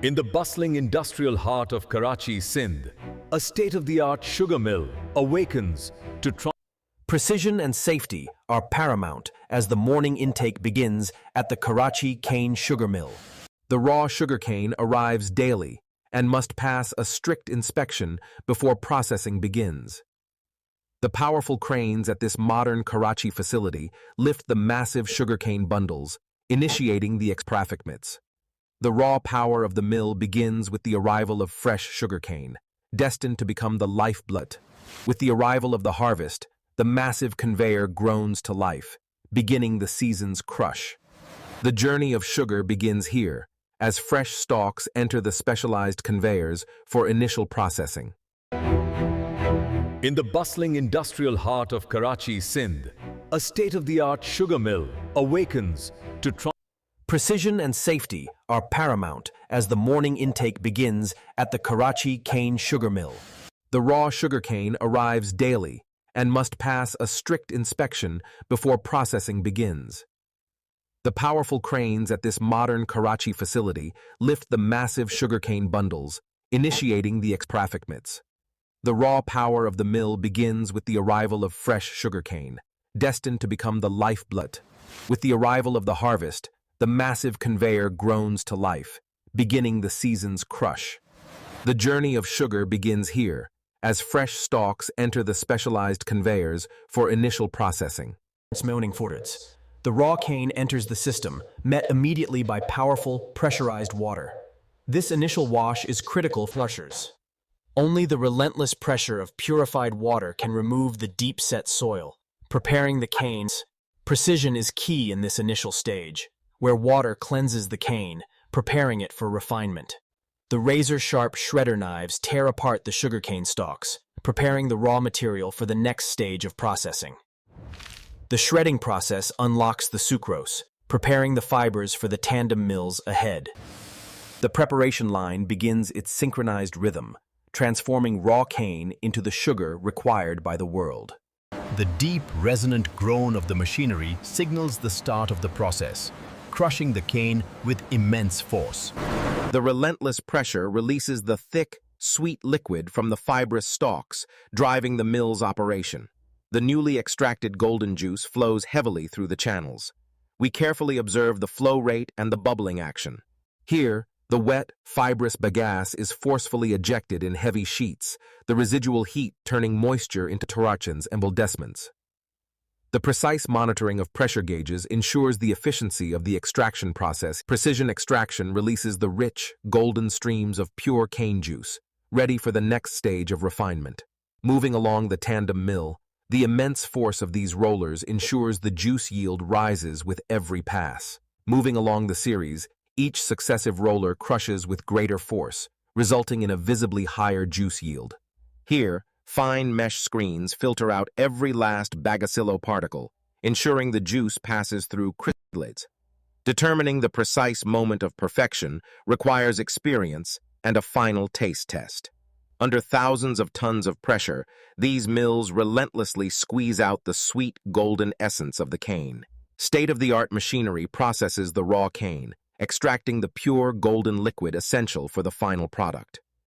In the bustling industrial heart of Karachi, Sindh, a state-of-the-art sugar mill awakens to Precision and safety are paramount as the morning intake begins at the Karachi cane sugar mill. The raw sugarcane arrives daily and must pass a strict inspection before processing begins. The powerful cranes at this modern Karachi facility lift the massive sugarcane bundles, initiating the extractions. The raw power of the mill begins with the arrival of fresh sugarcane, destined to become the lifeblood. With the arrival of the harvest, the massive conveyor groans to life, beginning the season's crush. The journey of sugar begins here, as fresh stalks enter the specialized conveyors for initial processing. In the bustling industrial heart of Karachi, Sindh, a state-of-the-art sugar mill awakens to Precision and safety are paramount as the morning intake begins at the Karachi cane sugar mill. The raw sugarcane arrives daily and must pass a strict inspection before processing begins. The powerful cranes at this modern Karachi facility lift the massive sugarcane bundles, initiating the extractions. The raw power of the mill begins with the arrival of fresh sugarcane, destined to become the lifeblood. With the arrival of the harvest, the massive conveyor groans to life, beginning the season's crush. The journey of sugar begins here, as fresh stalks enter the specialized conveyors for initial processing. The raw cane enters the system, met immediately by powerful, pressurized water. This initial wash is critical for flushers. Only the relentless pressure of purified water can remove the deep-set soil. Preparing the canes, precision is key in this initial stage, where water cleanses the cane, preparing it for refinement. The razor-sharp shredder knives tear apart the sugarcane stalks, preparing the raw material for the next stage of processing. The shredding process unlocks the sucrose, preparing the fibers for the tandem mills ahead. The preparation line begins its synchronized rhythm, transforming raw cane into the sugar required by the world. The deep, resonant groan of the machinery signals the start of the process, crushing the cane with immense force. The relentless pressure releases the thick, sweet liquid from the fibrous stalks, driving the mill's operation. The newly extracted golden juice flows heavily through the channels. We carefully observe the flow rate and the bubbling action. Here, the wet, fibrous bagasse is forcefully ejected in heavy sheets, the residual heat turning moisture into torachins and emboldesments. The precise monitoring of pressure gauges ensures the efficiency of the extraction process. Precision extraction releases the rich, golden streams of pure cane juice, ready for the next stage of refinement. Moving along the tandem mill, the immense force of these rollers ensures the juice yield rises with every pass. Moving along the series, each successive roller crushes with greater force, resulting in a visibly higher juice yield. Here, fine mesh screens filter out every last bacillo particle, ensuring the juice passes through crystallization. Determining the precise moment of perfection requires experience and a final taste test. Under thousands of tons of pressure, these mills relentlessly squeeze out the sweet golden essence of the cane. State-of-the-art machinery processes the raw cane, extracting the pure golden liquid essential for the final product.